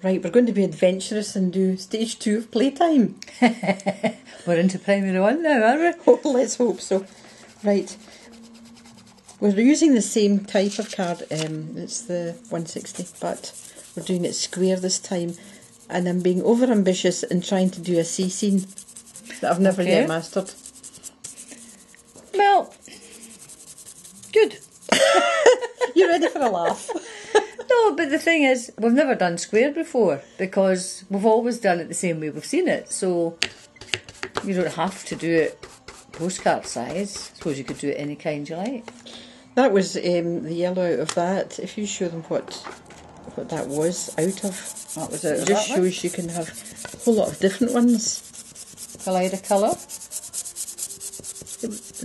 Right, we're going to be adventurous and do stage 2 of Playtime. We're into primary 1 now, are we? Oh, let's hope so. Right. We're using the same type of card. It's the 160, but we're doing it square this time. And I'm being over ambitious and trying to do a sea scene that I've never yet mastered. Well, good. You ready for a laugh? No, but the thing is, we've never done square before because we've always done it the same way we've seen it. So you don't have to do it postcard size. I suppose you could do it any kind you like. That was the yellow out of that. If you show them what that was out of, That was out it of just that one. shows you can have a whole lot of different ones. Kaleido colour.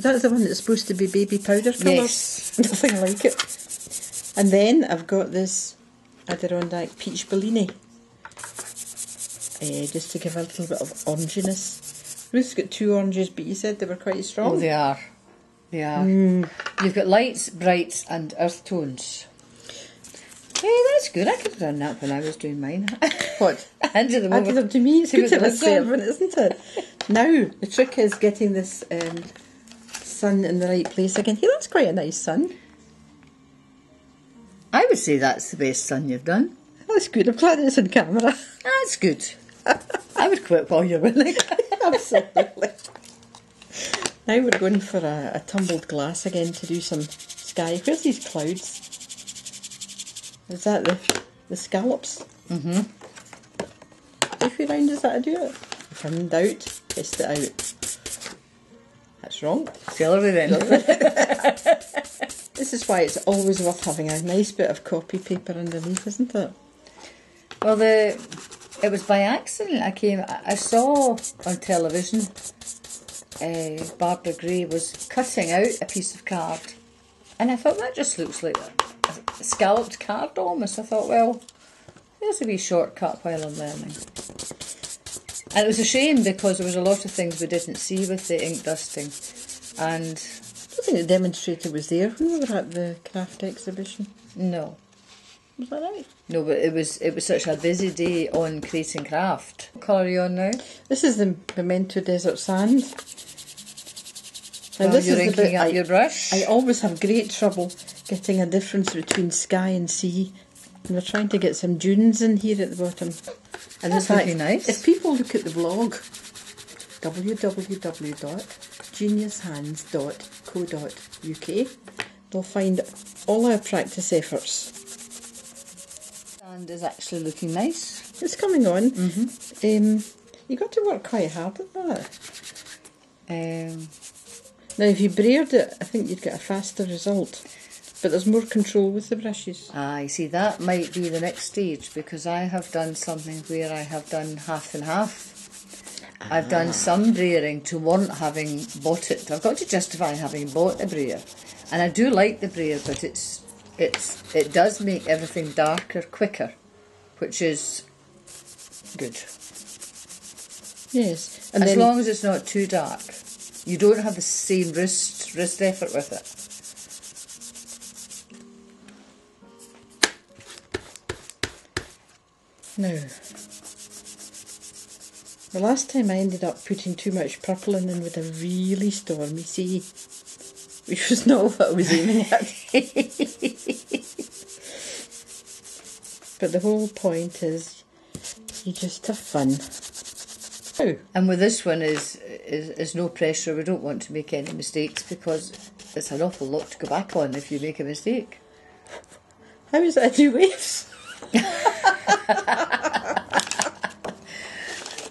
That's the one that's supposed to be baby powder colour. Yes. Nothing like it. And then I've got this Adirondack Peach Bellini. Just to give a little bit of oranginess. Ruth's got 2 oranges, but you said they were quite strong. Oh, they are. They are. You've got lights, brights and earth tones. Hey, that's good. I could have done that when I was doing mine. What? Handed them Handed over. them to me. It's good to have a See what servant, isn't it? Now, the trick is getting this sun in the right place again. Hey, that's quite a nice sun. I would say that's the best sun you've done. That's good. I'm glad it's on camera. That's good. I would quit while you're winning. Absolutely. Now we're going for a tumbled glass again to do some sky. Where's these clouds? Is that the scallops? Mm-hmm. How few rounds is that to do it? If I'm in doubt, test it out. That's wrong. Celery then. This is why it's always worth having a nice bit of copy paper underneath, isn't it? Well, it was by accident I saw on television Barbara Gray was cutting out a piece of card and I thought that just looks like a scalloped card almost. I thought, well, there's a wee shortcut while I'm learning. And it was a shame because there was a lot of things we didn't see with the ink dusting. And I don't think the demonstrator was there when we were at the craft exhibition. no. Was that right? No, but it was such a busy day on creating craft. What colour are you on now? This is the Memento Desert Sand. Now Well, this you're is the bit inking up your brush. I always have great trouble getting a difference between sky and sea. And we're trying to get some dunes in here at the bottom. And That's in fact, really nice. if people look at the blog, www.geniushands.co.uk, they'll find all our practice efforts. And is actually looking nice. It's coming on. You got to work quite hard at that. Now, if you braided it, I think you'd get a faster result. But there's more control with the brushes. I see, that might be the next stage because I have done something where I have done half and half. I've done some brayering to warrant having bought it. I've got to justify having bought a brayer. And I do like the brayer, but it does make everything darker quicker, which is good. Yes. And As then, long as it's not too dark. You don't have the same wrist effort with it. now, the last time I ended up putting too much purple in with a really stormy sea, which was not what I was aiming at. But the whole point is you just have fun. Oh. And with this one is no pressure. We don't want to make any mistakes because it's an awful lot to go back on if you make a mistake. How is that 2 waves?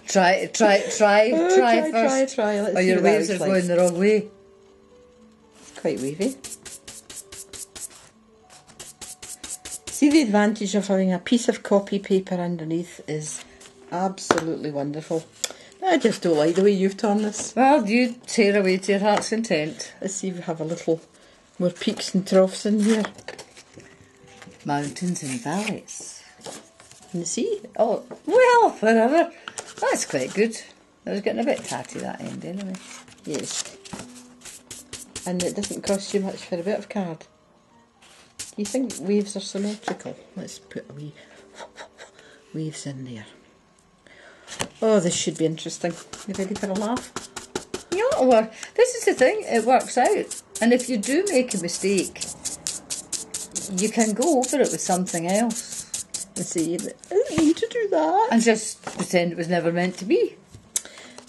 Try first. Try. Or Let's see your what that waves are looks like. going the wrong way. Quite wavy. See, the advantage of having a piece of copy paper underneath is absolutely wonderful. I just don't like the way you've torn this. Well, you tear away to your heart's content. Let's see if we have a little more peaks and troughs in here. Mountains and valleys. And the sea. Oh, well, whatever. That's quite good. I was getting a bit tatty that end anyway. Yes. And it doesn't cost you much for a bit of card. Do you think waves are symmetrical? Let's put a wee weaves in there. Oh, this should be interesting. You ready for a laugh? Yeah, well, this is the thing, it works out. And if you do make a mistake, you can go over it with something else. And say, I didn't mean to do that. And just pretend it was never meant to be.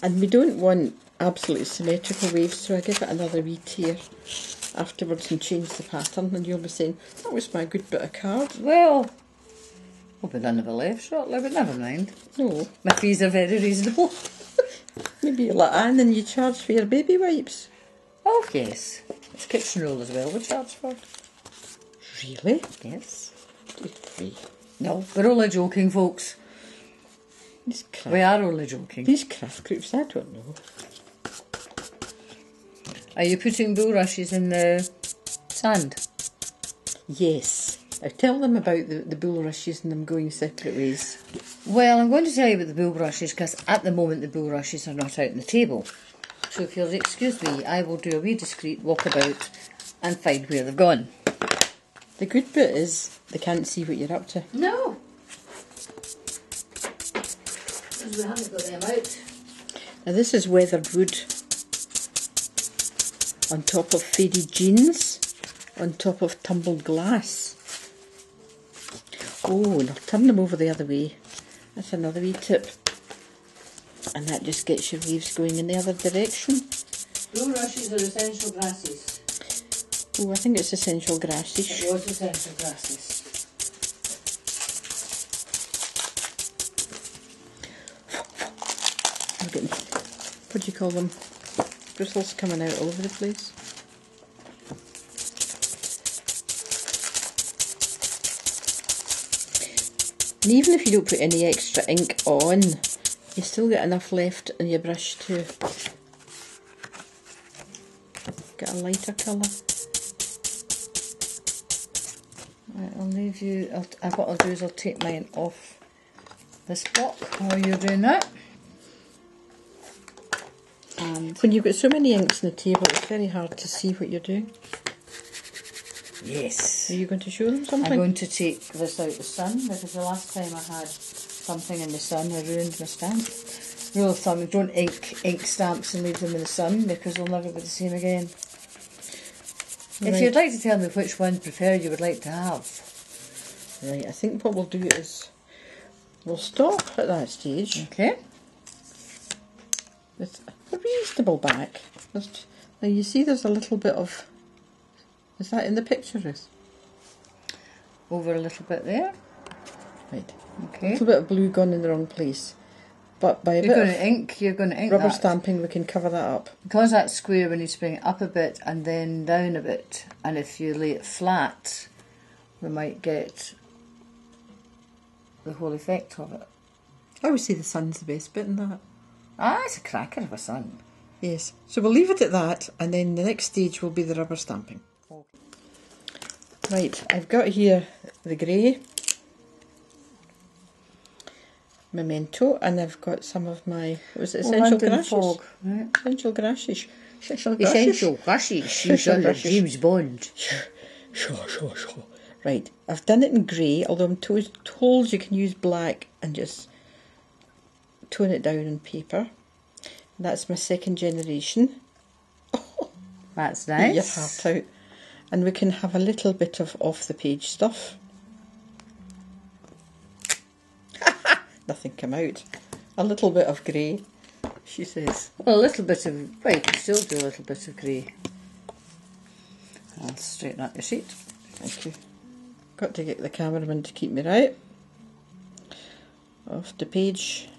And we don't want absolutely symmetrical waves, so I give it another wee tear afterwards and change the pattern, and you'll be saying, that was my good bit of card. Well, hope it never left shortly, but never mind. No. My fees are very reasonable. Maybe you're like Anne and you charge for your baby wipes. Oh, yes. It's kitchen roll as well we charge for. Really? Yes. Free. No, we're only joking, folks. We are only joking. These craft groups, I don't know. Are you putting bulrushes in the sand? Yes. Now tell them about the bulrushes and them going separate ways. Well, I'm going to tell you about the bulrushes because at the moment the bulrushes are not out on the table. So if you'll excuse me, I will do a wee discreet walkabout and find where they've gone. The good bit is they can't see what you're up to. No. Because we haven't got them out. Now this is weathered wood on top of faded jeans, on top of tumbled glass. Oh, and I'll turn them over the other way. That's another wee tip. And that just gets your leaves going in the other direction. Bulrushes are essential grasses. Oh, I think it's essential grasses. It was essential grasses. I'm getting, what do you call them? Bristles coming out all over the place. And even if you don't put any extra ink on, you still get enough left in your brush to get a lighter colour. Right, I'll leave you, what I'll do is I'll take mine off this block While you're doing that. And when you've got so many inks on the table, it's very hard to see what you're doing. Yes. Are you going to show them something? I'm going to take this out the sun because the last time I had something in the sun I ruined my stamp. Rule of thumb, don't ink stamps and leave them in the sun because they'll never be the same again. Right. If you'd like to tell me which one preferred you would like to have. Right, I think what we'll do is we'll stop at that stage Okay. with a reasonable back. Now you see there's a little bit of, is that in the picture, Ruth? Over a little bit there. Right. A Okay. little bit of blue gone in the wrong place. But by a You're bit going to ink rubber that. stamping we can cover that up. Because that's square, we need to bring it up a bit and then down a bit. And if you lay it flat, we might get the whole effect of it. I always say the sun's the best bit in that. Ah, it's a cracker of a sun. Yes. So we'll leave it at that, and then the next stage will be the rubber stamping. Okay. Right, I've got here the grey memento, and I've got some of my, what was it, essential grasses? Fog, right? Essential grasses. Essential grasses. You sound like James Bond. Sure. Right, I've done it in grey, although I'm told you can use black and just tone it down on paper. That's my second generation. That's Eat nice. your heart out. And we can have a little bit of off the page stuff. Nothing come out. A little bit of grey, she says. Well, a little bit of, well, you can still do a little bit of grey. I'll straighten up your sheet. Thank you. Got to get the cameraman to keep me right. Off the page.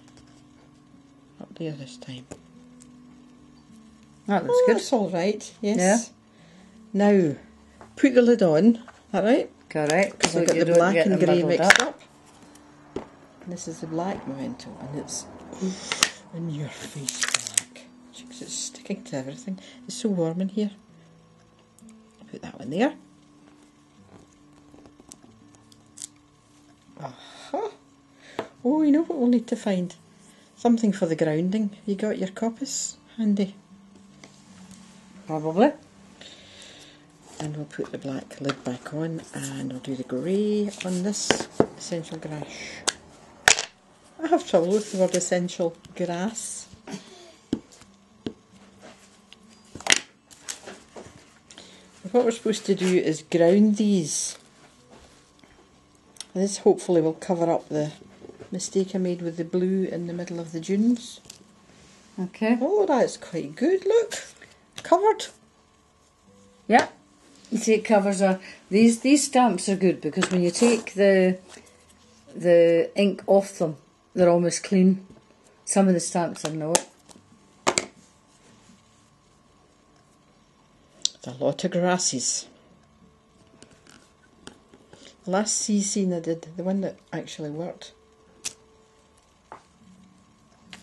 Up there this time. That looks good. That's all right, yes. Yeah. Now, put the lid on, that right? Correct. Because So I've got you the don't black get and them grey muddled mixed up. This is the black memento, and it's in your face black. Because it's sticking to everything. It's so warm in here. Put that one there. Aha. Oh, you know what we'll need to find? Something for the grounding. You got your coppice handy? Probably. And we'll put the black lid back on, and we'll do the grey on this essential grass. I have trouble with the word essential. Grass. What we're supposed to do is ground these. And this hopefully will cover up the mistake I made with the blue in the middle of the dunes. Okay. Oh, that's quite good, look. Covered. Yeah. You see, it covers these stamps are good because when you take the ink off them, they're almost clean. Some of the stamps are not. A lot of grasses. The last sea scene I did, the one that actually worked,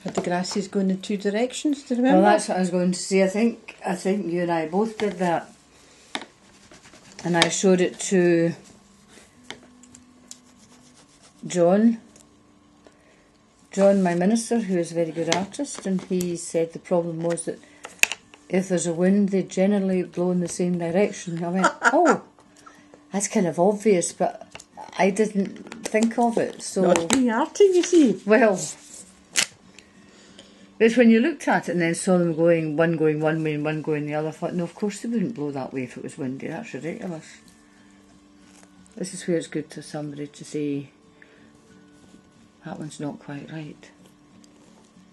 had the grasses going in two directions, do you remember? Well, that's what I was going to say. I think you and I both did that. And I showed it to John, my minister, who is a very good artist, and he said the problem was that if there's a wind, they generally blow in the same direction. I went, oh, that's kind of obvious, but I didn't think of it. So not being arty, you see. Well, but when you looked at it and then saw them going one way and one going the other, I thought, no, of course they wouldn't blow that way if it was windy. That's ridiculous. This is where it's good to somebody to say, that one's not quite right.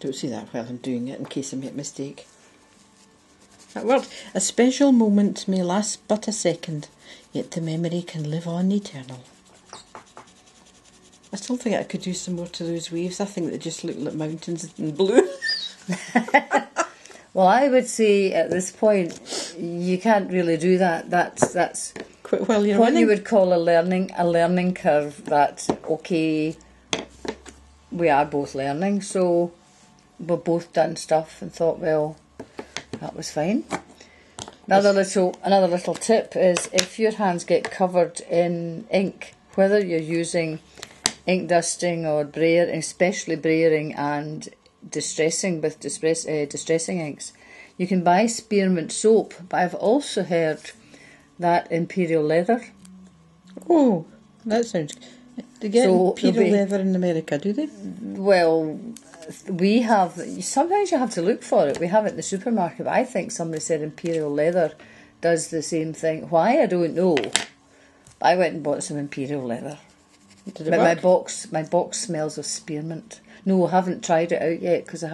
Don't say that while I'm doing it in case I make a mistake. That worked. A special moment may last but a second, yet the memory can live on eternal. I still think I could do some more to those waves. I think they just look like mountains in blue. Well, I would say at this point you can't really do that. That's Quit while you're what winning. you would call a learning curve. That okay, we are both learning, so we've both done stuff and thought, well, that was fine. Another little tip is if your hands get covered in ink, whether you're using ink dusting or brayer, especially brayering and distressing with distressing inks, you can buy spearmint soap, but I've also heard that imperial leather. Oh, that sounds good. They get So imperial leather in America, do they? Well, we have, sometimes you have to look for it. We have it in the supermarket, but I think somebody said imperial leather does the same thing. Why, I don't know. I went and bought some imperial leather. Did it But work? my box smells of spearmint. No, I haven't tried it out yet because I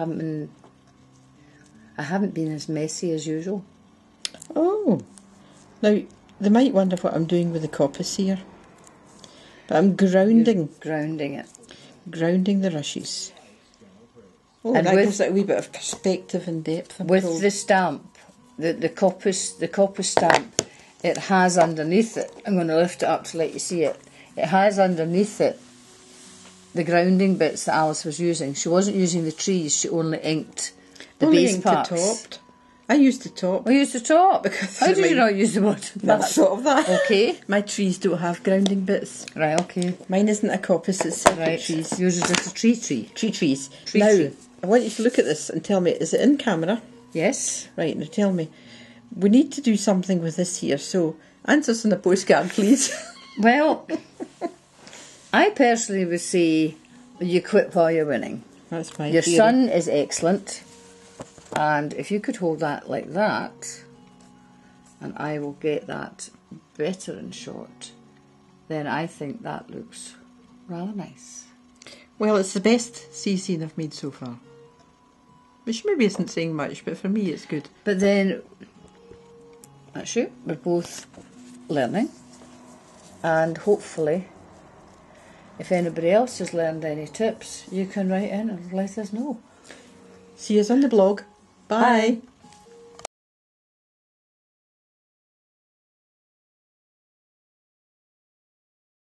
haven't been as messy as usual. Oh, now they might wonder what I'm doing with the coppice here, but I'm grounding. You're grounding it. Grounding the rushes. Oh, And that with- gives it a wee bit of perspective and depth. I'm With told. the stamp, the coppice stamp, it has underneath it. I'm going to lift it up to let you see it. It has underneath it the grounding bits that Alice was using. She wasn't using the trees, she only inked the Only base inked the parts. top. I used the top. We used the top. Because How did you mine- not use the bottom? Well, sort of that. Okay. My trees don't have grounding bits. Right, okay. Mine isn't a coppice, it's separate Right. trees. Yours is just a tree. Trees. Tree Now, tree. I want you to look at this and tell me, is it in camera? Yes. Right, now tell me. We need to do something with this here, so answer us on a postcard, please. Well, I personally would say you quit while you're winning. That's my Your theory. sun is excellent, and if you could hold that like that, and I will get that better in short, then I think that looks rather nice. Well, it's the best sea scene I've made so far. Which maybe isn't saying much, but for me it's good. But then, that's you, we're both learning, and hopefully, if anybody else has learned any tips, you can write in and let us know. See us on the blog. Bye. Bye.